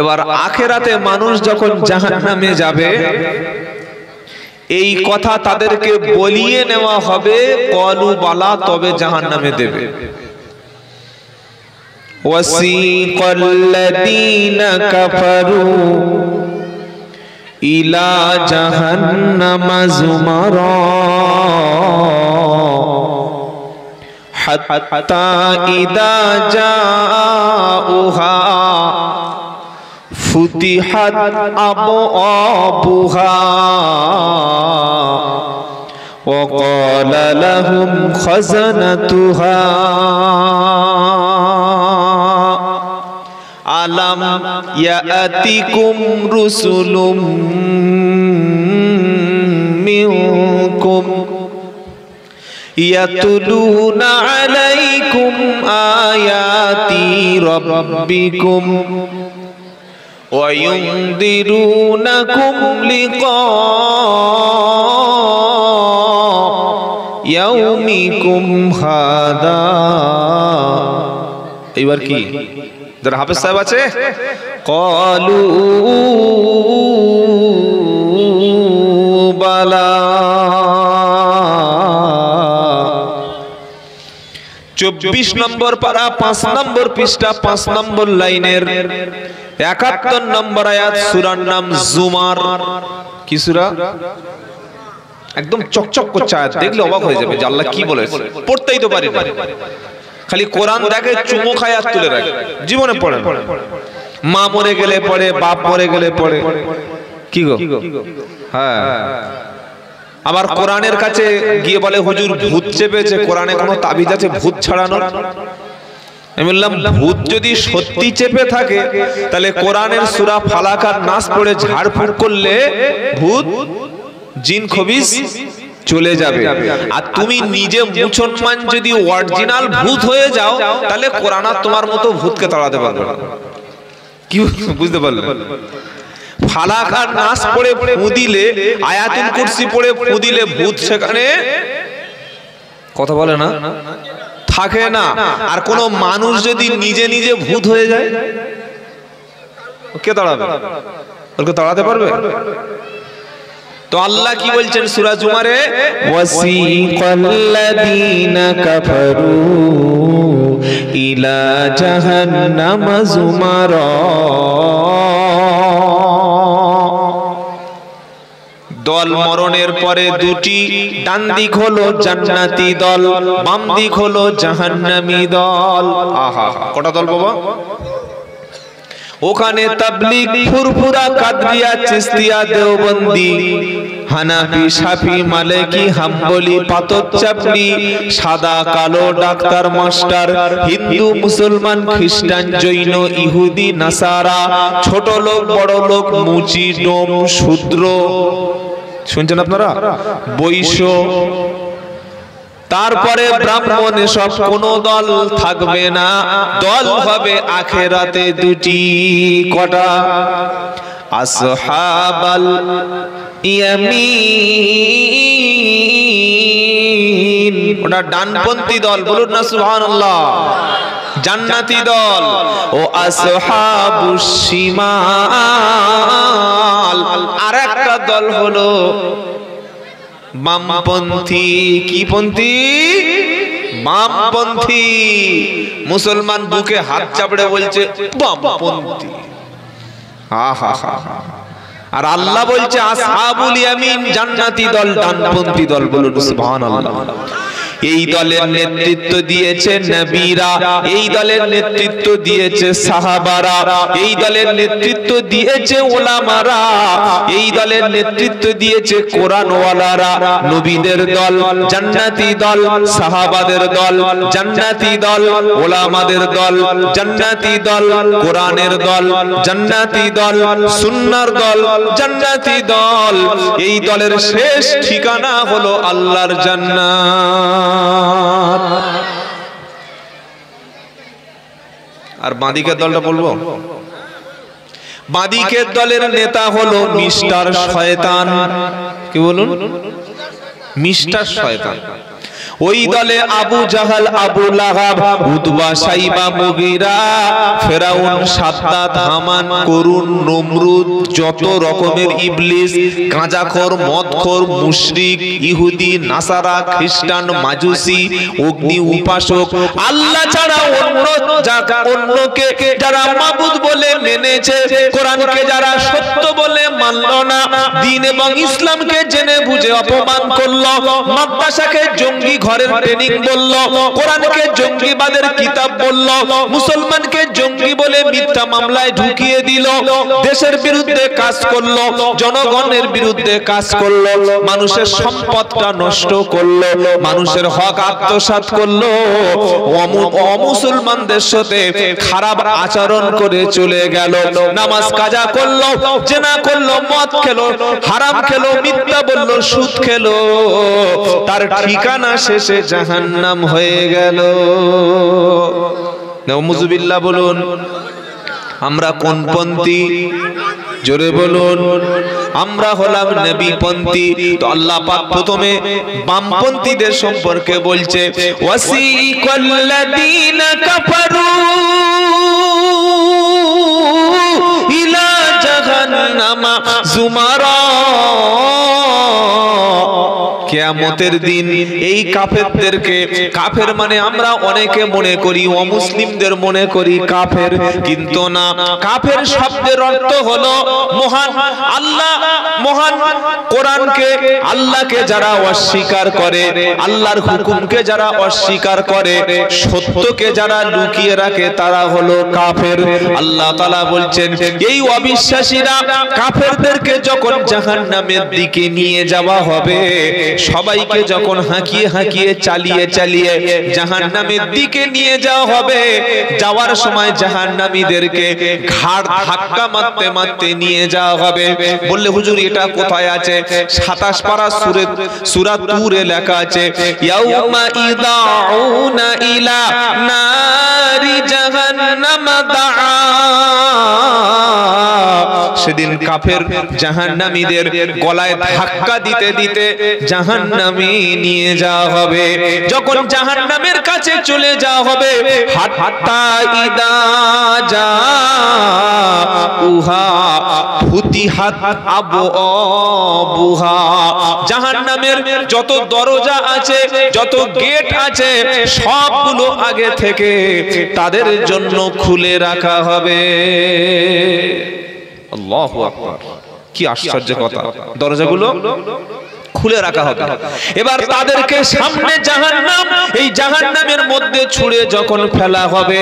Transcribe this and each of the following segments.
এবার আখিরাতে মানুষ যখন জাহান্নামে যাবে এই কথা তাদেরকে বলিয়ে নেওয়া হবে, কলু বালা, তবে জাহান্নামে দেবে। ওয়াসিকাল্লাযীনা কাফারু ইলা জাহান্নামা যুমারা হাত্তা ইযা জাউহা ফুতিহাত আবওয়াবুহা ওয়া ক্বালা লাহুম খাযানাতুহা আলাম ইয়াতিকুম রুসুলুম মিনকুম ইয়াতুলুনা আলাইকুম আয়াতি রাব্বিকুম ওয়া ইউনদিরুনাকুম লিকা ইয়াউমিকুম হাদা। এবার কি যারা হাফেজ সাহেব আছে, ক্বালু বালা। 24 নম্বর পারা 5 নম্বর পৃষ্ঠা 5 নম্বর লাইনের 71 নম্বর আয়াত, সূরার নাম জুমার। কি সূরা? একদম চকচক করছে আয়াত, দেখলে অবাক হয়ে যাবে যে আল্লাহ কি বলেছে। পড়তেই তো পারি না, খালি কোরআন দেখে চুমু খায় আর তুলে রাখে, জীবনে পড়ে। মা মরে গেলে পড়ে, বাপ মরে গেলে পড়ে। কি গো? হ্যাঁ। আবার কোরআনের কাছে গিয়ে বলে হুজুর ভূত চেপেছে, কোরআনে কোনো তাবিজ আছে ভূত ছাড়ানোর? আমি বললাম ভূত যদি সত্যি চেপে থাকে তাহলে কোরআনের সূরা ফালাক আর নাস পড়ে ঝাড়ফুঁক করলে ভূত জিন খবিস চলে যাবে। আর তুমি নিজে মুসলমান যদি অরিজিনাল ভূত হয়ে যাও তাহলে কোরআন আর তোমার মতো ভূতকে তাড়াতে পারবে না। কি বুঝতে পারলে? ফালাক আর নাস পড়ে ফু দিলে, আয়াতুল কুরসি পড়ে ফু দিলে ভূত সেখানে কথা বলে না, থাকে না। আর কোন মানুষ যদি নিজে নিজে ভূত হয়ে যায় কে তাড়াবে? ওকে তাড়াতে পারবে? তো আল্লাহ কি বলছেন সূরা জুমারে, ওয়াসিকাল্লাযীনা কাফারু ইলা জাহান্নামা যুমারা। দল মরণের পরে দুটি, ডান দিক হলো জান্নাতি দল, বাম দিক হলো জাহান্নামী দল। আহা, কটা দল বাবা? ওখানে তাবলীগ, ফুরফুরা, কাদরিয়া, চিশতিয়া, দেওবন্দি, হানাফি, শাফি, মালিকি, হাম্বলি, পাতর চাপড়ি, সাদা কালো, ডাক্তার মাস্টার, হিন্দু, মুসলমান, খ্রিস্টান, জৈন, ইহুদি, নাসারা, ছোট লোক, বড় লোক, মুচি, ডোম, শূদ্র, শুনছেন আপনারা, বৈশ্য, তারপরে ব্রাহ্মণ, সব কোন দল থাকবে না। দল হবে আখিরাতে দুটি। কটা? আসহাবাল ইয়ামিন, ওটা ডানপন্থী দল, বলুন না সুবহানাল্লাহ। জান্নাতি দল। ও আসহাবুশ শিমাল, আরেকটা দল হলো বামপন্থী। কি পন্থী? বামপন্থী। মুসলমান বুকে হাত চাপড়ে বলছে বামপন্থী। আর আল্লাহ বলছে আসহাবুল ইয়ামিন, জান্নাতি দল, ডানপন্থী দল, বলুন সুবহানাল্লাহ। এই দলের নেতৃত্ব দিয়েছে নবীরা, এই দলের নেতৃত্ব দিয়েছে সাহাবারা, এই দলের নেতৃত্ব দিয়েছে উলামারা, এই দলের নেতৃত্ব দিয়েছে কোরআনওয়ালারা। নবীদের দল জান্নাতি দল, সাহাবাদের দল জান্নাতি দল, উলামাদের দল জান্নাতি দল, কোরআনের দল জান্নাতি দল, সুন্নাহর দল জান্নাতি দল। এই দলের শেষ ঠিকানা হলো আল্লাহর জান্নাত। আর বাঁদিকের দলটা বলবো, বাঁদিকের দলের নেতা হলো মিস্টার শয়তান। কি বলুন? মিস্টার শয়তান। ওই দলে আবু জাহাল, আবু লাহাব, উতবা, সাইবা, মুগীরা, ফেরাউন, সাদ্দাত, হামান, করুন, নমরুদ, যত রকমের ইবলিস, গাঁজাখোর, মদখোর, মুশরিক, ইহুদি, নাসারা, খ্রিস্টান, মাজুসি, অগ্নি উপাসক, আল্লাহ ছাড়া অন্যকে যারা মাবুদ বলে মেনেছে, কোরআনকে যারা সত্য বলে মানল না, দ্বীন এবং ইসলামকে জেনে বুঝে অপমান করলো, মাদ্রাসাকে জঙ্গি ঘরের ট্রেনিং বললো, কোরআনকে জঙ্গিবাদের কিতাব বললো, মুসলমানকে জঙ্গি বলে মিথ্যা মামলায় ঢুকিয়ে দিল, দেশের বিরুদ্ধে কাজ করলো, জনগণের বিরুদ্ধে কাজ করলো, মানুষের সম্পদটা নষ্ট করলো, মানুষের হক আত্মসাৎ করলো, অমুসলমানদের সাথে খারাপ আচরণ করে চলে গেল, নামাজ কাজা করলো, জেনা করলো, মদ খেলো, হারাম খেলো, মিথ্যা বললো, সুদ খেলো, তার ঠিকানা শেষে জাহান্নাম হয়ে গেল। নাউযুবিল্লাহ বলুন। আমরা কোন পন্থী? জোরে বলুন। আমরা হলাম নবীপন্থী। তো আল্লাহ পাক প্রথমে বামপন্থীদের সম্পর্কে বলছে, ওয়াসিকাল্লাযীনা কাফারু ইলা জাহান্নামা যুমারা। কিয়ামতের দিন এই কাফেরদেরকে, কাফের মানে আমরা অনেকে মনে করি অমুসলিমদের মনে করি কাফের, কিন্তু না, কাফের শব্দের অর্থ হলো মহান আল্লাহ, মহান কোরআনকে, আল্লাহকে যারা অস্বীকার করে, আল্লাহর হুকুমকে যারা অস্বীকার করে, সত্যকে যারা লুকিয়ে রাখে, তারা হলো কাফের। আল্লাহ তাআলা বলছেন এই অবিশ্বাসীরা, কাফেরদেরকে যখন জাহান্নামের দিকে নিয়ে যাওয়া হবে, সবাইকে যখন হাঁকিয়ে হাঁকিয়ে চালিয়ে চালিয়ে জাহান্নামের দিকে নিয়ে যাওয়া হবে, যাওয়ার সময় জাহান্নামীদেরকে ঘাড় ধাক্কা মারতে মারতে নিয়ে যাওয়া হবে। বললে হুজুর এটা কোথায় আছে? 27 পারা সূরা তুরে লেখা আছে, ইয়াউমা ইদাউনা ইলা নারি জাহান্নাম দাআ। সেদিন কাফের জাহান্নামীদের গলায় ধাক্কা দিতে দিতে জাহান্নামে নিয়ে যাওয়া হবে। যখন জাহান্নামের কাছে চলে যাওয়া হবে, হাত্তা ইদা জাউহা ফুতিহাত আবওয়াবুহা। জাহান্নামের যত দরজা আছে, যত গেট আছে, সবগুলো আগে থেকে তাদের জন্য খুলে রাখা হবে। আল্লাহু আকবার, কি আশ্চর্য কথা! দরজাগুলো খুলে রাখা হবে। এবার তাদেরকে সামনে জাহান্নাম, এই জাহান্নামের মধ্যে ছুঁড়ে যখন ফেলা হবে,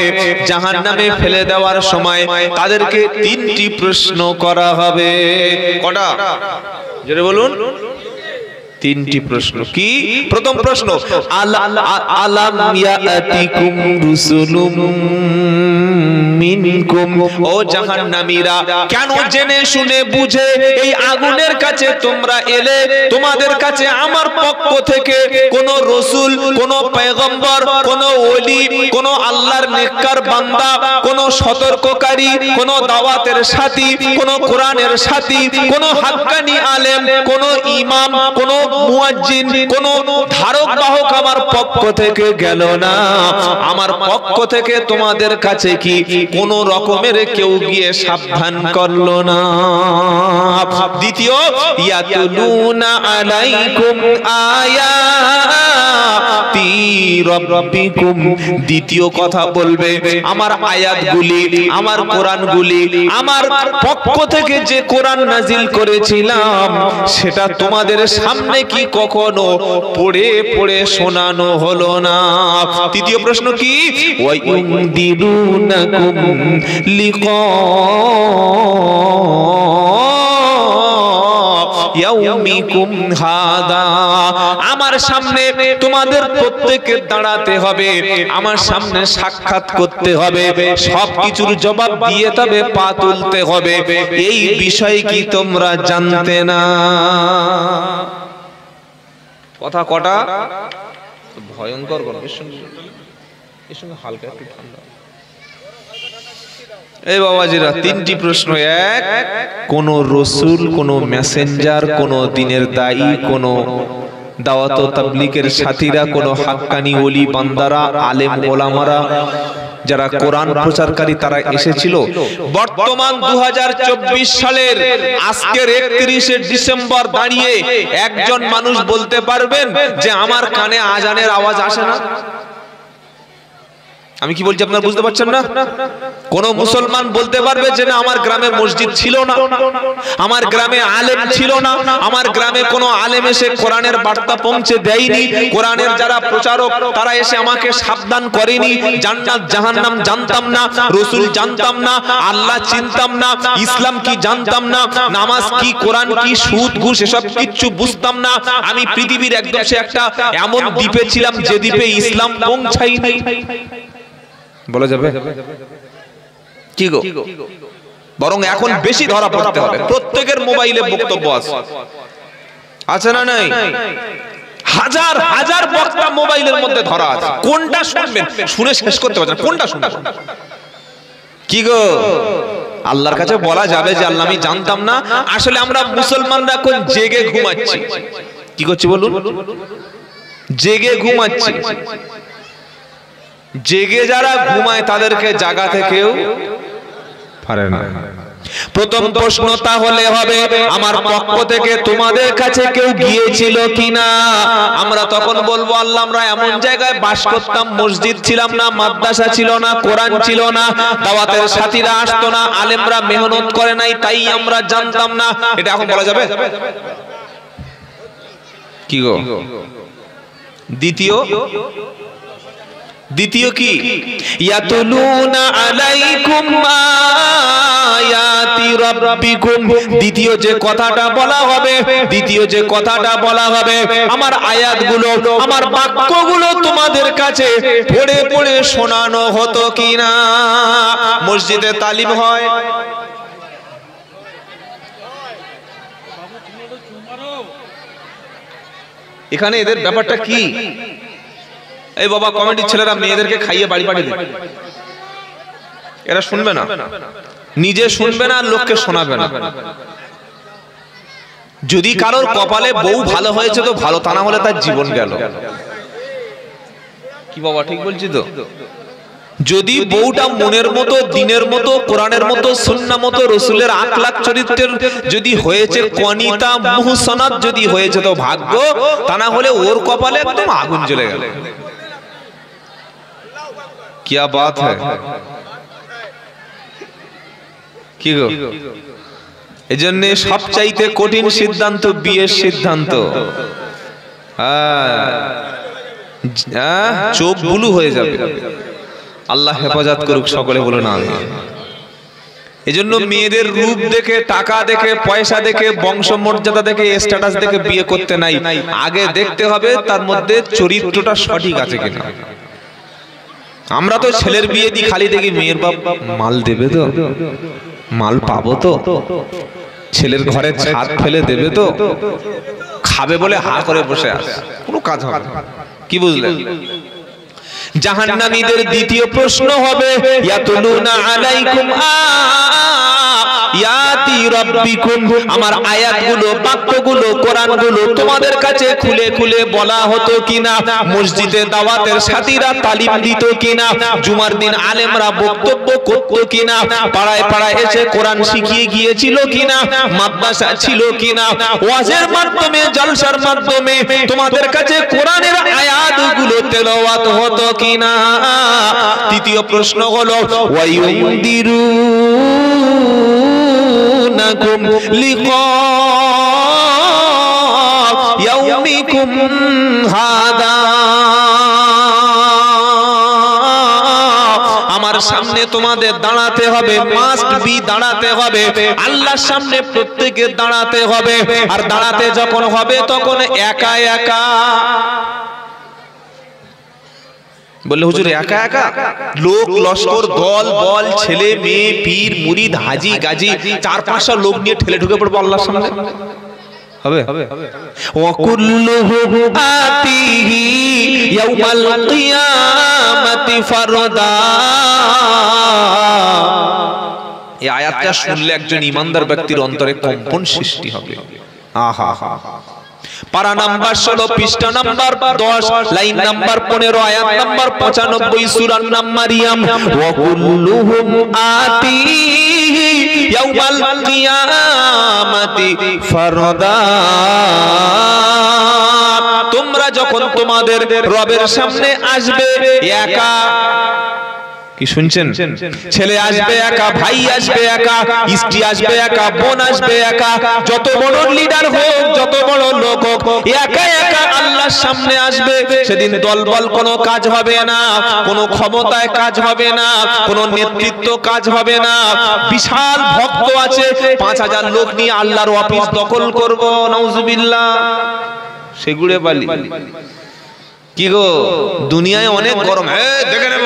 জাহান্নামে ফেলে দেওয়ার সময় তাদেরকে 3টি প্রশ্ন করা হবে। কটা? জোরে বলুন। 3টি প্রশ্ন। কি? প্রথম প্রশ্ন, আলাম ইয়াতিকুম রুসুলুম মিনকুম। ও জাহান্নামীরা, কেন জেনে শুনে বুঝে এই আগুনের কাছে তোমরা এলে? তোমাদের কাছে আমার পক্ষ থেকে কোন রসুল, কোন পয়গম্বর, কোন ওলি, কোন আল্লাহর নেককার বান্দা, কোন সতর্ককারী, কোন দাওয়াতের সাথী, কোন কোরআনের সাথী, কোন হাক্কানি আলেম, কোন ইমাম, কোন মুয়াজ্জিন, কোন ধারক বাহক আমার পক্ষ থেকে গেল না? আমার পক্ষ থেকে তোমাদের কাছে কি কোন রকমের কেউ গিয়ে সাবধান করলো না? দ্বিতীয়, ইয়াতুলুনা আলাইকুম আয়াতি রাব্বিকুম। দ্বিতীয় কথা বলবে, আমার আয়াতগুলি, আমার কোরআনগুলি, আমার পক্ষ থেকে যে কোরআন নাজিল করেছিলাম, সেটা তোমাদের সামনে কি কখনো পড়ে পড়ে শোনানো হলো না? তৃতীয় প্রশ্ন কি? ওয়ায়ুনদিরুনাকুম লিকা ইয়াউমিকুম হাদা। আমার সামনে তোমাদের প্রত্যেকের দাঁড়াতে হবে, আমার সামনে সাক্ষাৎ করতে হবে, সবকিছুর জবাব দিয়ে তবে পা তুলতে হবে। এই বিষয় কি তোমরা জানতে না? কথা কটা? ভয়ঙ্কর গরম, এর সঙ্গে হালকা একটু ঠান্ডা। এই বাবাজিরা, 3টি প্রশ্ন। এক, কোন রসুল, কোন মেসেঞ্জার, কোন দিনের দায়ী, কোন দাওয়াত ও তাবলীগের সাথীরা, কোন হাক্কানি ওলি বান্দারা, আলেম ওলামারা, যারা কোরআন প্রচারকারী তারা এসেছিল। বর্তমান 2024 সালের আজকের 31শে ডিসেম্বর দাঁড়িয়ে একজন মানুষ বলতে পারবেন যে আমার কানে আজানের আওয়াজ আসে না? আমি কি বলছি আপনারা বুঝতে পারছেন না? কোন মুসলমান বলতে পারবে যে না আমার গ্রামে মসজিদ ছিল না, আমার গ্রামে আলেম ছিল না, আমার গ্রামে কোনো আলেম এসে কোরআনের বার্তা পৌঁছে দেয়নি, কোরআনের যারা প্রচারক তারা এসে আমাকে সাবধান করেনি, জান্নাত জাহান্নাম জানতাম না, রাসূল জানতাম না, আল্লাহ চিনতাম না, ইসলাম কি জানতাম না, নামাজ কি, কোরআন কি, সুদ ঘুষ এসব কিচ্ছু বুঝতাম না। আমি পৃথিবীর একদম সে একটা এমন দ্বীপে ছিলাম যে দ্বীপে ইসলাম পৌঁছায়নি। বলা যাবে কি গো? বরং এখন বেশি ধরা পড়তে হবে। প্রত্যেকের মোবাইলে বক্তব্য আছে না নাই? হাজার হাজার বক্তা মোবাইলের মধ্যে ধরা আছে। কোনটা শুনবেন? শুনে শেষ করতে পারছেন, কোনটা শুনবেন? কি গো, আল্লাহর কাছে বলা যাবে যে আল্লাহ আমি জানতাম না? আসলে আমরা মুসলমানরা কোন জেগে ঘুমাচ্ছি। কি করছি বলুন? জেগে ঘুমাচ্ছি। জেগে যারা ঘুমায় তাদেরকে জাগাতে কেউ পারে না। প্রথম প্রশ্ন তাহলে হবে আমার পক্ষ থেকে তোমাদের কাছে কেউ গিয়েছিল কিনা? আমরা তখন বলবো আল্লাহ আমরা এমন জায়গায় বাস করতাম, মসজিদ ছিলাম না, মাদ্রাসা ছিল না, কোরআন ছিল না, দাওয়াতের সাথীরা আসতো না, আলেমরা মেহনত করে নাই, তাই আমরা জানতাম না। এটা এখন বলা যাবে কি গো? দ্বিতীয় কি? ইয়াতুলুনা আলাইকুম আয়াতি রাব্বিকুম। দ্বিতীয় যে কথাটা বলা হবে, আমার আয়াতগুলো, আমার বাক্যগুলো তোমাদের কাছে পড়ে পড়ে শোনানো হতো কিনা? মসজিদে তালিম হয়, এখানে এদের ব্যাপারটা কি? এই বাবা কমিটির ছেলেরা মেয়েদেরকে খাইয়ে বাড়ি পাঠিয়ে দেবে, এরা শুনবে না, নিজে শুনবে না, লোককে শোনাবে না। যদি কারোর কপালে বউ ভালো হয়েছে তো ভালো, তা না হলে তার জীবন গেল। কি বাবা ঠিক বলছি তো? যদি বউটা মনের মতো, দিনের মতো, কোরআনের মতো, সুন্নাহ মতো, রাসূলের আখলাক চরিত্রের যদি হয়েছে, কনিতা মুহসানাত যদি হয়েছে তো ভাগ্য, তা না হলে ওর কপালে একদম আগুন জ্বলে গেল। क्या बात है কি গো? এজন্য সবচাইতে কঠিন সিদ্ধান্ত বিয়ের সিদ্ধান্ত। চোখ বুলু হয়ে যাবে, আল্লাহ হেফাজত করুক, সকলে বলো না আমিন। এজন্য মেয়েদের রূপ দেখে, টাকা দেখে, পয়সা দেখে, বংশ মর্যাদা দেখে, স্ট্যাটাস দেখে বিয়ে করতে নাই, আগে দেখতে হবে তার মধ্যে চরিত্রটা সঠিক আছে কিনা। আমরা তো ছেলের বিয়ে দিই, খালি দেখি মেয়ের বাপ মাল দেবে তো, মাল পাবো তো, ছেলের ঘরে ছাদ ফেলে দেবে তো, খাবে বলে হা করে বসে আছে, কোনো কাজ হবে না। কি বুঝলেন? জাহান্নামীদের দ্বিতীয় প্রশ্ন হবে ইয়াতুলুনা আলাইকুম আয়াতি রাব্বিকুম। আমার আয়াতগুলো, বাক্যগুলো, কোরআনগুলো তোমাদের কাছে খুলে খুলে বলা হতো কিনা? মসজিদে দাওয়াতের সাথীরা তালিম দিত কিনা? জুমার দিন আলেমরা বক্তব্য করতো কিনা? পাড়ায় পাড়ায় এসে কোরআন শিখিয়ে গিয়েছিল কিনা? মাদ্রাসা ছিল কিনা? ওয়াজের মাধ্যমে, জলসার মাধ্যমে তোমাদের কাছে কোরআনের আয়াতগুলো তেলাওয়াত হতো কিনা? তৃতীয় প্রশ্ন হলো ওয়ায়ুনদিরুনাকুম লিকা ইয়াউমিকুম হাদা। আমার সামনে তোমাদের দাঁড়াতে হবে, মাস্ট বি দাঁড়াতে হবে, আল্লাহর সামনে প্রত্যেকের দাঁড়াতে হবে। আর দাঁড়াতে যখন হবে তখন একা একা। বললে হুজুর একা একা? লোক লস্কর, দল বল, ছেলে মেয়ে, পীর মুরিদ, হাজি গাজী, 4-5টা লোক নিয়ে ঠেলে ঢুকে পড়বো আল্লাহর সামনে? হবে? ওয়াকুল্লুহু আতিহি ইয়াউমাল কিয়ামাতি ফারদা। এই আয়াতটা শুনলে একজন ঈমানদার ব্যক্তির অন্তরে কম্পন সৃষ্টি হবে। আহা, পারা নাম্বার 16, পৃষ্ঠা নাম্বার 10, লাইন নাম্বার 15, আয়াত নাম্বার 95, সূরার নাম মারিয়াম। ওয়া কুল্লুহুম আতি ইয়াউমাল কিয়ামাতি ফারদা। তোমরা যখন তোমাদের রবের সামনে আসবে একা, কি শুনছেন? ছেলে আসবে একা, ভাই আসবে একা, স্ত্রী আসবে একা, বোন আসবে একা, যত বড় লিডার হোক, যত বড় লোক হোক, একা একা আল্লাহর সামনে আসবে। সেদিন দলবল কোনো কাজ হবে না, কোনো ক্ষমতায় কাজ হবে না, কোনো নেতৃত্ব কাজ হবে না। বিশাল ভক্ত আছে, 5000 লোক নিয়ে আল্লাহর অফিস দখল করব, নাউজুবিল্লাহ। সেগুড়ে বালি কি গো, দুনিয়ায় অনেক গরম, দেখে নেব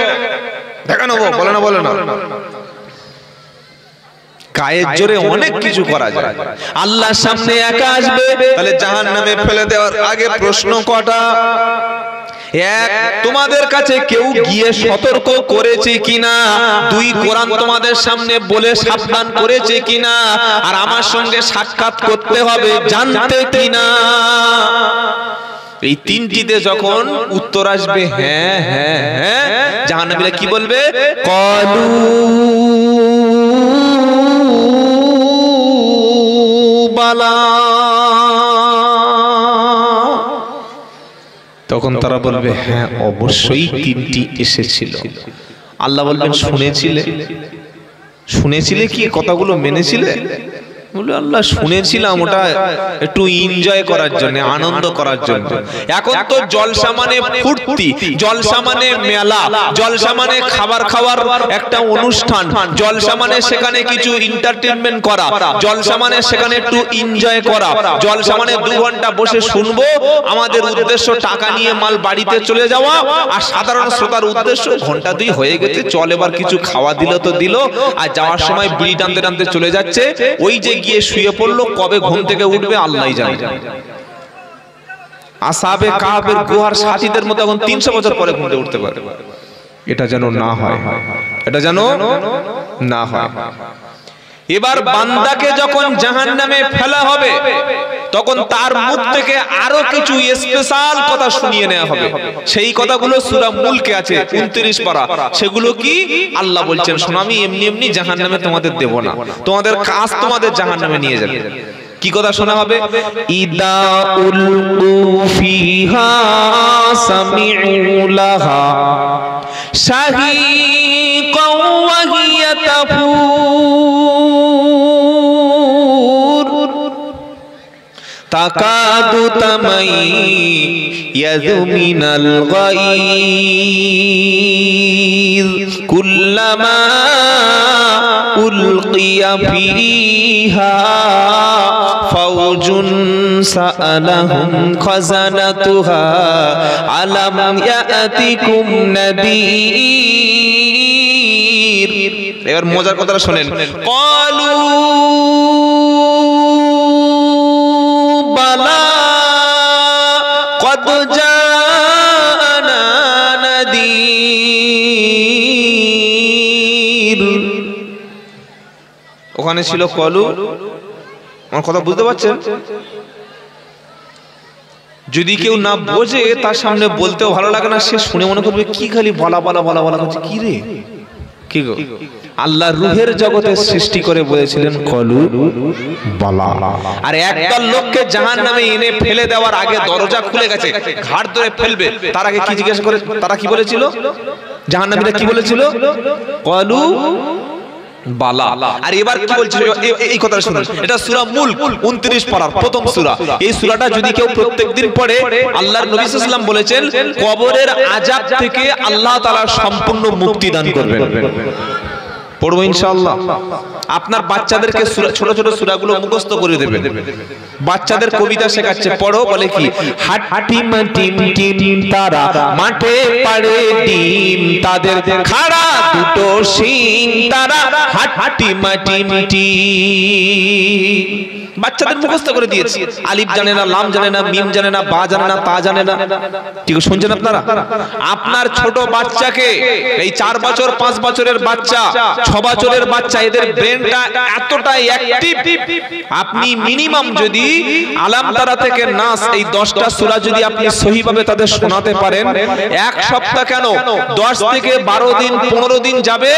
দেখা নেবো, বলে না, বলে না। গায়ের জোরে অনেক কিছু করা যায়। আল্লাহর সামনে একা আসবে, তাহলে জাহান্নামে ফেলে দেওয়ার আগে প্রশ্ন কটা? এক, তোমাদের কাছে কেউ গিয়ে সতর্ক করেছে কিনা? দুই, কোরআন তোমাদের সামনে বলে সাবধান করেছে কিনা? আর আমার সঙ্গে সাক্ষাৎ করতে হবে, জানতে কিনা? এই তিনটিতে যখন উত্তর আসবে হ্যাঁ হ্যাঁ হ্যাঁ, জাহান্নামীরা কি বলবে? ক্বালু বালা। তখন তারা বলবে হ্যাঁ অবশ্যই তিনটি এসেছিল। আল্লাহ বলবেন শুনেছিলে? শুনেছিলে কি কথাগুলো মেনেছিলে? বলে আল্লাহ শুনেছিলাম, ওটা একটু এনজয় করার জন্য, আনন্দ করার জন্য। এখন তো জলসা মানে ফুর্তি, জলসা মানে মেলা, জলসা মানে খাবার খাওয়ার একটা অনুষ্ঠান, জলসা মানে সেখানে কিছু এন্টারটেইনমেন্ট করা, জলসা মানে সেখানে একটু এনজয় করা, জলসা মানে 2 ঘন্টা বসে শুনবো, আমাদের উদ্দেশ্য টাকা নিয়ে মাল বাড়িতে চলে যাওয়া। আর সাধারণ শ্রোতার উদ্দেশ্য ঘন্টা 2 হয়ে গেছে, চল এবার কিছু খাওয়া দিল তো দিল, আর যাওয়ার সময় বিড়ি টানতে টানতে চলে যাচ্ছে। ওই যে গিয়ে শুয়ে পড়লো, কবে ঘুম থেকে উঠবে আল্লাহই জানে। আসহাবে কাহফের গুহার সাথীদের মতো এখন 300 বছর পরে ঘুম থেকে উঠতে পারে। এটা যেন না হয়, এটা যেন না হয়। এবার বান্দাকে যখন জাহান্নামে ফেলা হবে, তখন তার মুখ থেকে আরো কিছু স্পেশাল কথা শুনিয়ে নেওয়া হবে। সেই কথাগুলো সূরা মুলকে আছে 29 পারা। সেগুলো কি? আল্লাহ বলছেন শোনো, আমি এমনি এমনি জাহান্নামে তোমাদের দেব না, তোমাদের কাজ তোমাদের জাহান্নামে নিয়ে যাবে। কি কথা শোনা হবে? ইদা উলকু ফিহা সামিউ লাহা শাহীকা ওয়া হিয়া তাফুর তাকাদু তামাইয়াযু মিনাল গায়য কুল্লামা উলকিয়া ফিহা ফাওজুন সাআলাহুম খাযানাতুহা আলাম ইয়াতিকুম নাযীর। এবার মজার কথাটা শুনেন। ক্বালু বালা কদ জানা নাযীর। ওখানে ছিল ক্বালু। আমার কথা বুঝতে পারছেন? যদি কেউ না বোঝে, তার সামনে বলতেও ভালো লাগে না, সে শুনে মনে করবে কি খালি বলা বলা বলা বলা করছে, কি রে কি গো। আল্লাহ রূহের জগতে সৃষ্টি করে বলেছিলেন ক্বালু বালা। আর একদল লোককে জাহান্নামে এনে ফেলে দেওয়ার আগে দরজা খুলে গেছে, ঘাড় ধরে ফেলবে, তার আগে কি জিজ্ঞাসা করে? তারা কি বলেছিল? জাহান্নামীরা কি বলেছিল? ক্বালু বালা। আর এবার কি বলছে এই কথাটা শুনুন। এটা সূরা মুলক 29 পারার প্রথম সূরা। এই সূরাটা যদি কেউ প্রত্যেকদিন পড়ে, আল্লাহর নবী সাল্লাল্লাহু আলাইহি ওয়াসাল্লাম বলেছেন কবরের আযাব থেকে আল্লাহ তাআলা সম্পূর্ণ মুক্তি দান করবেন। পড়বো ইনশাআল্লাহ। আপনার বাচ্চাদেরকে ছোট ছোট সূরাগুলো মুখস্থ করে দেবেন। বাচ্চাদের কবিতা শেখাচ্ছে, পড়ো, বলে কি? হাটিম টিম টিম তারা মাঠে পাড়ে ডিম, তাদের খাড়া দুটো শিং তারা হাটিম টিম টিম। বাচ্চাদের মুখস্থ করে দিয়েছি, আলিফ জানে না, লাম জানে না, মিম জানে না, বা জানে না, তা জানে না। ঠিক শুনছেন আপনারা? আপনার ছোট বাচ্চাকে, এই 4 বছর 5 বছরের বাচ্চা, 6 বছরের বাচ্চা, এদের ব্রেনটা এতটাই অ্যাক্টিভ, আপনি মিনিমাম যদি আলাম তারা থেকে নাস এই 10টা সূরা যদি আপনি সহিভাবে তাদের শোনাতে পারেন, এক সপ্তাহ কেন 10 থেকে 12 দিন 15 দিন যাবে,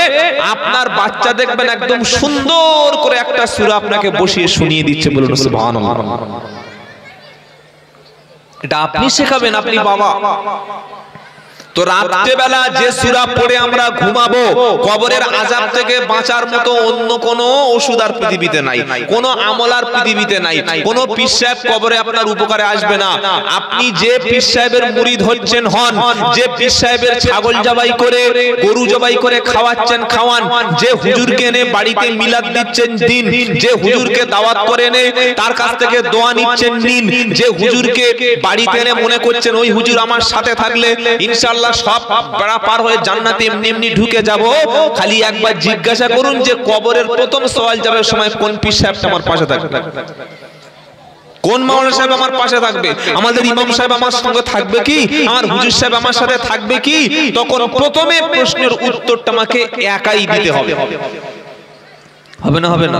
আপনার বাচ্চা দেখবেন একদম সুন্দর করে একটা সূরা আপনাকে বসিয়ে শুনিয়ে দিচ্ছে। বলুন সুবহানাল্লাহ। এটা আপনি শেখাবেন, আপনি বাবা। তো রাত্রে বেলা যে সূরা পড়ে আমরা ঘুমাবো, কবরের আযাব থেকে বাঁচার মতো অন্য কোনো ওষুধ আর পৃথিবীতে নাই, কোনো আমল আর পৃথিবীতে নাই, কোনো পীর সাহেব কবরে আপনার উপকারে আসবে না। আপনি যে পীর সাহেবের মুরিদ হচ্ছেন হন, যে পীর সাহেবের ছাগল জবাই করে, গরু জবাই করে খাওয়াচ্ছেন খাওয়ান, যে হুজুরকে এনে বাড়িতে মিলাদ দিচ্ছেন দিন, যে হুজুরকে দাওয়াত করে এনে তার কাছ থেকে দোয়া নিচ্ছেন নিন, যে হুজুরকে বাড়িতে এনে মনে করছেন ওই হুজুর আমার সাথে থাকলে ইনশাআল্লাহ সব বেড়া পার হয়ে জান্নাতে এমনি এমনি ঢুকে যাব, খালি একবার জিজ্ঞাসা করুন যে কবরের প্রথম সওয়াল যাবার সময় কোন পীর সাহেবটা আমার পাশে থাকবে, কোন মাওলানা সাহেব আমার পাশে থাকবে, আমাদের ইমাম সাহেব আমার সঙ্গে থাকবে কি, আমার হুজুর সাহেব আমার সাথে থাকবে কি? তখন প্রথমে প্রশ্নের উত্তরটা আমাকে একাই দিতে হবে। হবে না? হবে না?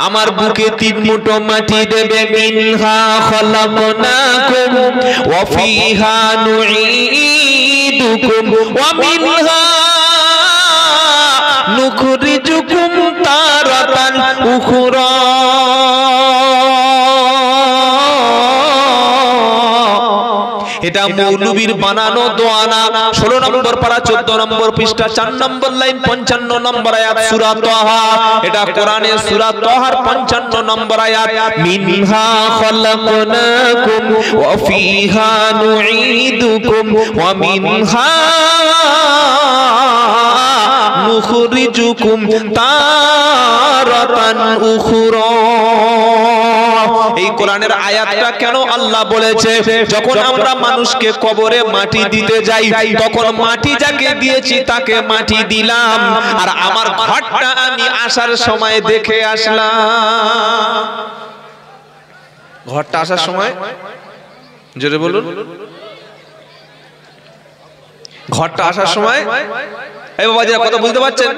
আমার বুকে 3 মুঠো মাটি দেবে, মিনহা খলাকনাকুম ওয়া ফিহা নুঈদুকুম ওয়া মিনহা নুখরিজুকুম তারাতান উখরা। এটা মৌলবীর বানানো দোয়া না। 16 নম্বর পারা 14 নম্বর পৃষ্ঠা 4 নম্বর লাইন 55 নম্বর আয়াত সূরা তাহা। এটা কোরআনের সূরা তাহার 55 নম্বর আয়াত। মিনহা খালাকনাকুম ওয়া ফিহা নুঈদুকুম ওয়া মিনহা নুখরিজুকুম তারাতান উখরা। এই কোরআনের আয়াতটা কেন আল্লাহ বলেছে? যখন আমরা মানুষকে কবরে মাটি দিতে যাই, তখন মাটি যাকে দিয়েছি তাকে মাটি দিলাম, আর আমার ঘরটা আমি আসার সময় দেখে আসলাম। ঘরটা আসার সময় জোরে বলুন, ঘরটা আসার সময়। এই বাবাজিরা কথা বুঝতে পারছেন?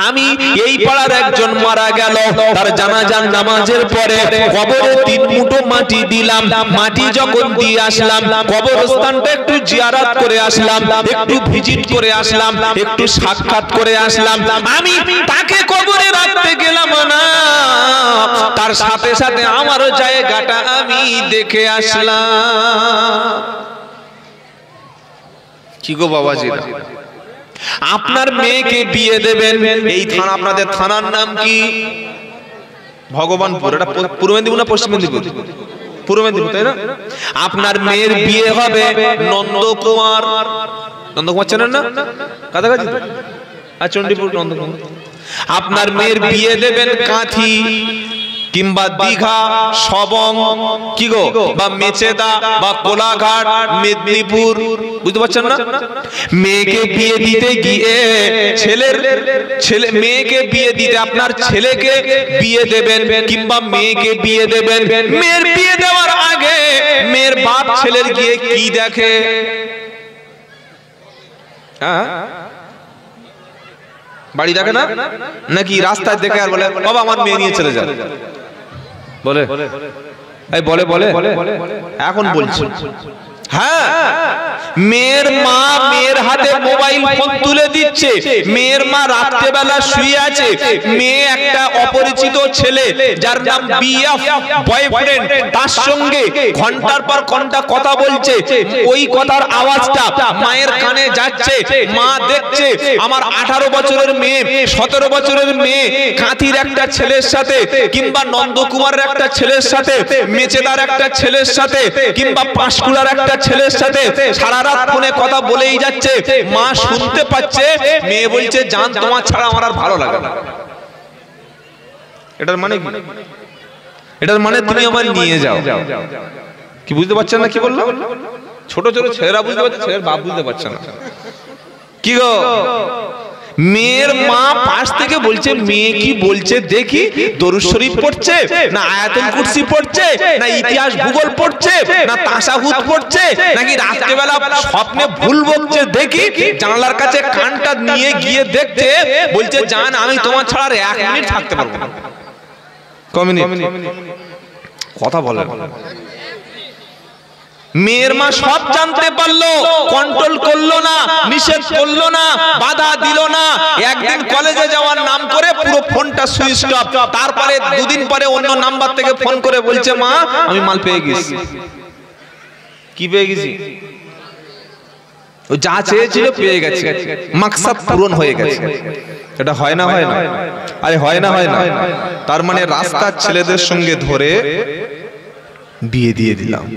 আমি এই পাড়ার একজন মারা গেল, তার জানাজার নামাজের পরে কবরে 3 মুঠো মাটি দিলাম। মাটি যখন দিয়ে আসলাম, কবরস্থানটা একটু জিয়ারত করে আসলাম, একটু ভিজিট করে আসলাম, একটু সাক্ষাৎ করে আসলাম। আমি তাকে কবরে রাখতে গেলাম না, তার সাথে সাথে আমার জায়গাটা আমি দেখে আসলাম। কি গো বাবাজিরা, আপনার মেয়েকে বিয়ে দেবেন, এই থানা, আপনাদের থানার নাম কি? ভগবানপুর। এটা পূর্ব মেদিনীপুর না পশ্চিম মেদিনীপুর? পূর্ব মেদিনীপুর, তাই না? আপনার মেয়ের বিয়ে হবে নন্দকুমার। নন্দকুমার চেনেন না? কাছাকাছি তো, আর চণ্ডীপুর নন্দকুমার। আপনার মেয়ের বিয়ে দেবেন কাঁথি কিংবা দীঘা, সবং, কি গো, বা মেচেদা বা কোলাঘাট, মেদিনীপুর। বুঝতে পারছেন না? মেয়েকে বিয়ে দিতে গিয়ে মেয়েকে বিয়ে দিতে আপনার ছেলেকে বিয়ে দেবেন কিংবা মেয়েকে বিয়ে দেবেন, মেয়ের বিয়ে দেওয়ার আগে মেয়ের বাপ ছেলের গিয়ে কি দেখে? হ্যাঁ, বাড়ি দেখে না, নাকি রাস্তায় দেখে আর বলে বাবা আমার মেয়ে নিয়ে চলে যায়? বলে এই বলে এখন বলছি। হ্যাঁ, মেয়ের মা মেয়ের হাতে মোবাইল ফোন তুলে দিচ্ছে, মেয়ের মা রাত্রে বেলা শুয়ে আছে, মেয়ে একটা অপরিচিত ছেলে যার নাম বিএফ বয়ফ্রেন্ড, তার সঙ্গে ঘন্টার পর ঘন্টা কথা বলছে। ওই কথার আওয়াজটা মায়ের কানে যাচ্ছে, মা দেখছে আমার 18 বছরের মেয়ে, 17 বছরের মেয়ে কাঁথির একটা ছেলের সাথে কিংবা নন্দকুমারের একটা ছেলের সাথে, মেচেদার একটা ছেলের সাথে কিংবা পাঁশকুড়ার একটা ছেলের সাথে সারা রাত ফোনে কথা বলেই যাচ্ছে। মা শুনতে পাচ্ছে, মেয়ে বলছে জান তোমার ছাড়া আমার আর ভালো লাগে না। এটার মানে কি? এটার মানে তুমি আমার নিয়ে যাও। কি বুঝতে পারছেন না কি বললাম? ছোট ছোট ছেলেরা বুঝতে পারছে, ছেলের বাপ বুঝতে পারছে না। কি গো, মেয়ের মা পাশ থেকে বলছে মেয়ে কি বলছে দেখি, দরুদ শরীফ পড়ছে না আয়াতুল কুরসি পড়ছে না ইতিহাস ভূগোল পড়ছে না তাশাহুদ পড়ছে নাকি রাত্রিবেলা স্বপ্নে ভুল বকছে দেখি। জানলার কাছে কানটা নিয়ে গিয়ে দেখছে, বলছে জান আমি তোমার ছাড়া আর 1 মিনিট থাকতে পারবো না। কথা বলে মেয়ের মা সব জানতে পারলো, কন্ট্রোল করলো না, নিষেধ করলো না, বাধা দিল না। একদিন কলেজে যাওয়ার নাম করে পুরো ফোনটা সুইচ অফ। তারপরে 2 দিন পরে অন্য নাম্বার থেকে ফোন করে বলছে মা আমি মাল পেয়ে গেছি। কি পেয়ে গেছি? ও যা চেয়েছিল পেয়ে গেছে, মাকসাদ পূরণ হয়ে গেছে। এটা হয় না হয় না? আরে হয় না হয় না? তার মানে রাস্তার ছেলেদের সঙ্গে ধরে বিয়ে দিয়ে দিলাম।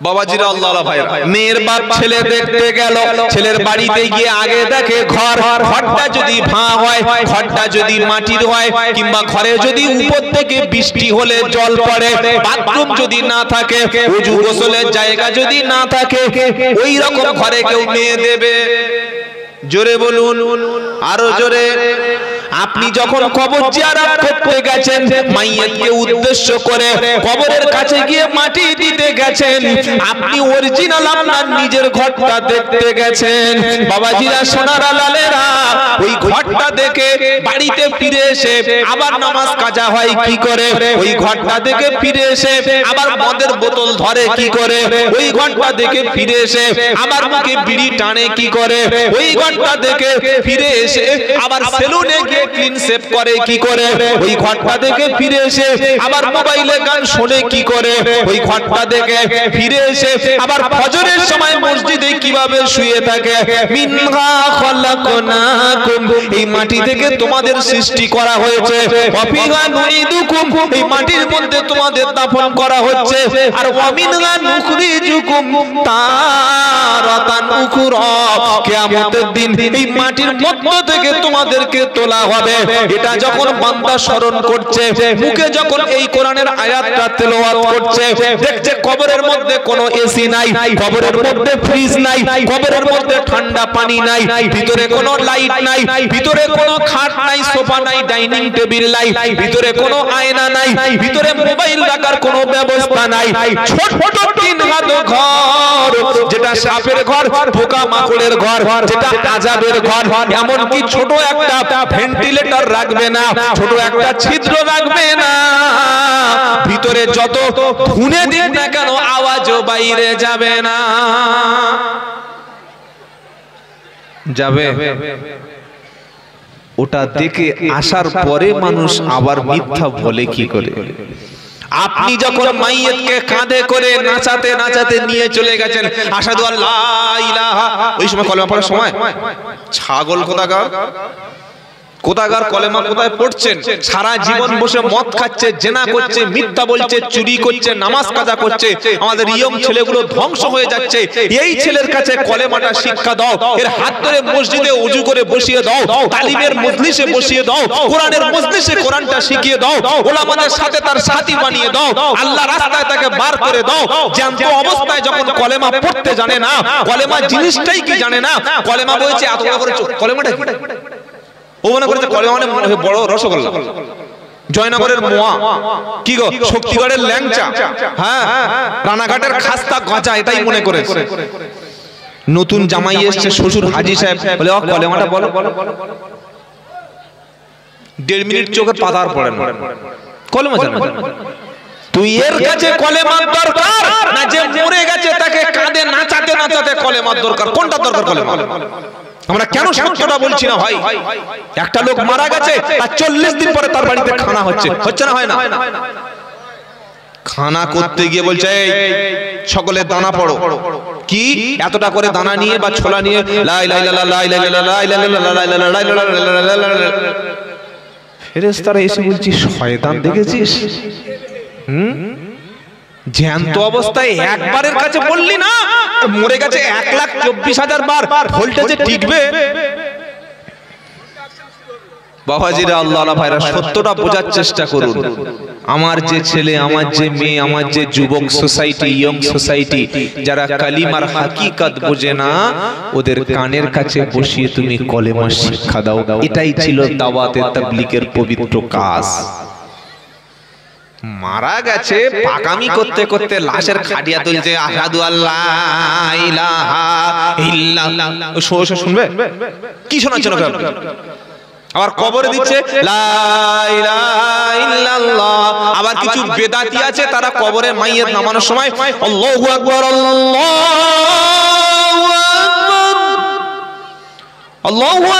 বাবাজিরা আল্লাহ ভাই, মেয়ের বাপ ছেলে দেখতে গেল, ছেলের বাড়িতে গিয়ে আগে দেখে ঘরটা যদি ভাঙা হয়, ঘরটা যদি মাটির হয়, কিংবা ঘরে যদি উপর থেকে বৃষ্টি হলে জল পড়ে, বাথরুম যদি না থাকে, ওযু গোসলের জায়গা যদি না থাকে, ওই রকম ঘরে কেউ মেয়ে দেবে? জোরে বলুন, আরো জোরে। আপনি যখন কবর জিয়ারত করতে গেছেন, মাইয়াতকে উদ্দেশ্য করে কবরের কাছে গিয়ে মাটি দিতে গেছেন, আপনি অরিজিনাল আপনার নিজের ঘরটা দেখতে গেছেন। বাবাজিরা সোনারা লালেরা, ওই ঘরটা দেখে বাড়িতে ফিরে এসে আবার নামাজ কাজা হয় কি করে? ওই ঘরটা দেখে ফিরে এসে আবার মদের বোতল ধরে কি করে? ওই ঘরটা দেখে ফিরে এসে আবার মুখে বিড়ি টানে কি করে? ওই ঘরটা দেখে ফিরে এসে আবার সেলুনে গিয়ে ক্লিন শেভ করে কি করে? ওই ঘরটা দেখে ফিরে এসে আবার মোবাইলে গান শোনে কি করে? ওই ঘরটা দেখে ফিরে এসে আবার ফজরের সময় মসজিদে কিভাবে শুয়ে থাকে। মিনহা খলাকনাকুম, এই মাটি থেকে তোমাদের সৃষ্টি করা হয়েছে। ওয়াফিহা নুইদুকুম, এই মাটির মধ্যে তোমাদের দাফন করা হচ্ছে। আর ওয়ামিনহা নুখরিজুকুম তারাতান উখরা, কিয়ামতের দিন এই মাটির মধ্য থেকে তোমাদেরকে তোলা হবে। এটা যখন বান্দা স্মরণ করছে, মুখে যখন এই কোরআনের আয়াতটা তেলাওয়াত করছে, দেখছে কবরের মধ্যে কোনো এসি নাই, কবরের মধ্যে ফ্রিজ নাই, কবরের মধ্যে ঠান্ডা পানি নাই, ভিতরে কোনো লাইট নাই, ভিতরে কোনো খাট নাই, সোফা নাই, ডাইনিং টেবিল নাই, ভিতরে কোনো আয়না নাই, ভিতরে মোবাইল রাখার কোনো ব্যবস্থা নাই। ছোট ছোট 3 হাত ঘর, যেটা সাপের ঘর, পোকা মাকড়ের ঘর, যেটা আযাবের ঘর। এমনকি ছোট একটা ভেন্টিলেটর রাখবে না, ছোট একটা ছিদ্র রাখবে না, ভিতরে যত ধুনে দিন না কেন আওয়াজও বাইরে যাবে না। যাবে? ওটা দেখে আসার পরে মানুষ আবার মিথ্যা বলে কি করে? আপনি যখন মাইয়াতকে কাঁধে করে নাচাতে নাচাতে নিয়ে চলে গেছেন, আশহাদু আল্লা ইলাহা, ওই সময় কলেমা পড়ার সময় ছাগল কোথাকার কলেমা কোথায় পড়ছেন? সারা জীবন বসে মদ খাচ্ছে, জেনা করছে, মিথ্যা বলছে, চুরি করছে, নামাজ কাজা করছে, আমাদের ইয়ং ছেলেগুলো ধ্বংস হয়ে যাচ্ছে। এই ছেলের কাছে কলেমাটা শিক্ষা দাও, এর হাত ধরে মসজিদে ওযু করে বসিয়ে দাও, তালিমের মজলিসে বসিয়ে দাও, কোরআনের মজলিসে কোরআনটা শিখিয়ে দাও, ওলামাদের সাথে তার সাথী বানিয়ে দাও, আল্লাহ রাস্তায় তাকে বার করে দাও। জ্যান্ত অবস্থায় যখন কলেমা পড়তে জানে না, কলেমা জিনিসটাই কি জানে না, কলেমা বলছে এত করে কলেমাটা কি? ও মনে করেছে কলেমা মানে বড় রসগোল্লা, জয়নগরের মোয়া, কি গো শক্তিগড়ের ল্যাংচা, হ্যাঁ রানাঘাটের খাস্তা গাঁচা, এটাই মনে করেছে। নতুন জামাই এসছে শ্বশুর হাজী সাহেব, বলে ও কলেমাটা বলো। 1.5 মিনিট চোখের পাতার পড়ে না, কলেমা জানে। তুই এর কাছে কলেমার দরকার না যে মরে গেছে তাকে কাঁধে নাচাতে নাচাতে কলেমার দরকার? কোনটা দরকার কলেমা? আমরা কেন সত্যটা বলছি না ভাই? একটা লোক মারা গেছে, আর 40 দিন পরে তার বাড়িতে খানা হচ্ছে না, হয় না? খানা করতে গিয়ে বলছে এই সকলে দানা পড়ো। কি এতটা করে দানা নিয়ে বা ছোলা নিয়ে লা ইলাহা ইল্লাল্লাহ লা ইলাহা ইল্লাল্লাহ লা ইলাহা ইল্লাল্লাহ লা ইলাহা ইল্লাল্লাহ। ফেরেশতারা এসে বলছি শয়তান দেখেছিস? জ্যান্ত অবস্থায় একবারের কাছে বললি না, মরে গেছে 1,24,000 বার, ভোল্টেজে টিকবে? বাবাজিরা, আল্লাহ ভাইরা, সত্যটা বোঝার চেষ্টা করুন। আমার যে ছেলে, আমার যে মেয়ে, আমার যে যুবক সোসাইটি, ইয়ং সোসাইটি, যারা কালিমার হাকিকত বোঝে না, ওদের কানের কাছে বসিয়ে তুমি কলেমা শিক্ষা দাও। এটাই ছিল দাওয়াতে তাবলীগের পবিত্র কাজ। মারা গেছে, পাকামি করতে করতে লাশের খাটিয়া তুলছে, আশহাদু আল্লাহ ইলাহা ইল্লাল্লাহ। শুনবে কি শোনাচ্ছেন? আবার কবরে দিচ্ছে লা ইলাহা ইল্লাল্লাহ। আবার কিছু বেদাতি আছে, তারা কবরে মাইয়ত নামানোর সময় আল্লাহু আকবার, আল্লাহু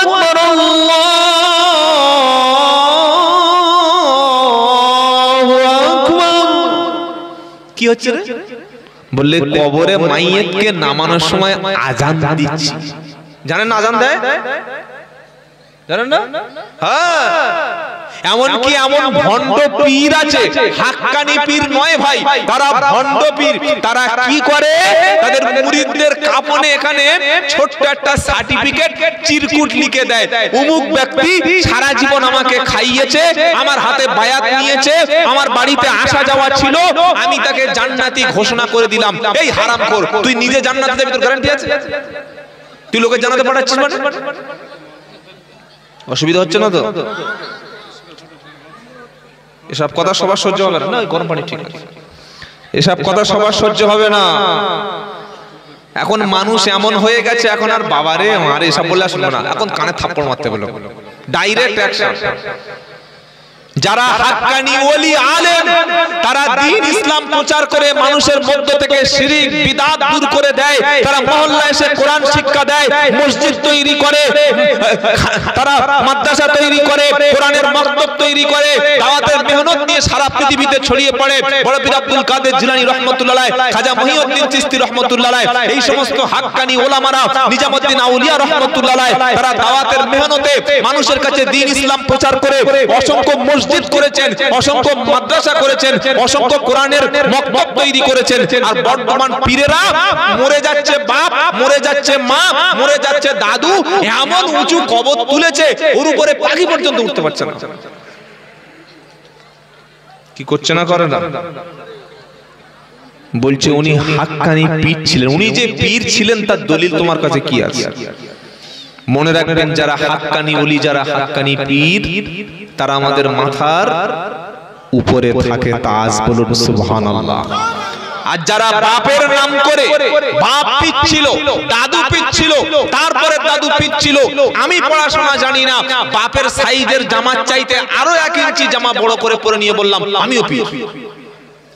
আকবার, আল্লাহু আকবার। কি হচ্ছে রে? বললে কবরে মাইয়তকে নামানোর সময় আজান দিচ্ছি। জানেন না আজান দেয়? জানেন না? হ্যাঁ, এমনকি এমন ভণ্ড পীর আছে, হাক্কানি পীর নয় ভাই, তারা ভণ্ড পীর। তারা কি করে? তাদের মুরিদদের কাপনে এখানে ছোট্ট একটা সার্টিফিকেট চিরকুট লিখে দেয়, অমুক ব্যক্তি সারা জীবন আমাকে খাইয়েছে, আমার হাতে বায়াত নিয়েছে, আমার বাড়িতে আসা যাওয়া ছিল, আমি তাকে জান্নাতি ঘোষণা করে দিলাম। এই হারামখোর, তুই নিজে জান্নাতে যাবি, তোর গ্যারান্টি আছে? তুই লোকের জান্নাতে পাঠাচ্ছিস মানে? অসুবিধা হচ্ছে না তো? এসব কথা সবার সহ্য হবে না। গরম পানি ঠিক আছে, এসব কথা সবার সহ্য হবে না। এখন মানুষ এমন হয়ে গেছে, এখন আর বাবারে মারে এসব বললে শুনবো না, এখন কানে থাপ্পড় মারতে বলো, ডাইরেক্ট অ্যাকশন। যারা হাক্কানি ওলি আলেম, তারা দ্বীন ইসলাম প্রচার করে মানুষের মধ্য থেকে শিরক বিদআত দূর করে দেয়। তারা মহল্লায় এসে কোরআন শিক্ষা দেয়, মসজিদ তৈরি করে, তারা মাদ্রাসা তৈরি করে, কোরআনের মাকতব তৈরি করে, দাওয়াতের মেহনত নিয়ে সারা পৃথিবীতে ছড়িয়ে পড়ে। বড় পীর আব্দুল কাদের জিলানী রাহমাতুল্লাহ আলাইহি, খাজা মহিউদ্দিন চিশতি রাহমাতুল্লাহ আলাইহি, এই সমস্ত হাক্কানি ওলামারা, নিজামউদ্দিন আউলিয়া রাহমাতুল্লাহ আলাইহি, তারা দাওয়াতের মেহনতে মানুষের কাছে দ্বীন ইসলাম প্রচার করে অসংখ্য মসজিদ করেছেন, অসংখ্য মাদ্রাসা করেছেন, অসংখ্য কোরআনের মাকতব তৈরি করেছেন। আর বর্তমান পীরেরা মরে যাচ্ছে বাপ, মরে যাচ্ছে মা, মরে যাচ্ছে দাদু, এমন উঁচু কবর তুলেছে, ওর উপরে পাখি পর্যন্ত উঠতে পারছে না। কি করছে না? করে না। বলছে উনি হাক্কানি পীর ছিলেন। উনি যে পীর ছিলেন তার দলিল তোমার কাছে কি আছে? মনে রাখবেন, যারা হাক্কানি ওলি, যারা হাক্কানি পীর, তারা আমাদের মাথার উপরে থাকে। তাজ বলুন সুবহানাল্লাহ। আর যারা বাপের নাম করে, বাপ পীর ছিল, দাদু পীর ছিল, তারপরে দাদু পীর ছিল, আমি পড়াশোনা জানি না, বাপের সাইজের জামার চাইতে আরো 1 ইঞ্চি জামা বড় করে পরে নিয়ে বললাম আমিও পীর।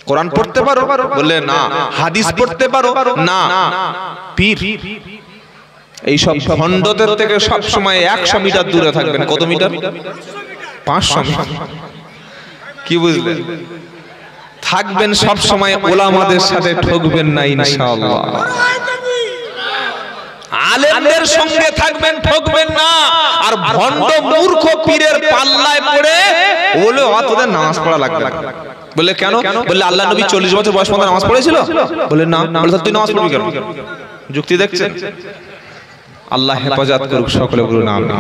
কোরআন পড়তে পারো? বললে না। হাদিস পড়তে পারো? না। পীর। এই সব ভণ্ডদের থেকে সব সময় 100 মিটার দূরে থাকবেন। কত মিটার? 500 মিটার। কি বুঝলেন? থাকবেন সব সময় ওলামাদের সাথে, ঠকবেন না ইনশাআল্লাহ। আলেমদের সঙ্গে থাকবেন, ঠকবেন না। আর ভণ্ড মূর্খ পীরের পাল্লায় পড়ে বলে তোদের নামাজ পড়া লাগবে না। বলে কেন? বলে আল্লাহ নবী 40 বছর বয়স পর্যন্ত নামাজ পড়েছিল। বলে না। বলে তুই নামাজ পড়বি কেন? যুক্তি দেখছেন? আল্লাহ হেফাজত করুক সকলে, বলুন আমিন।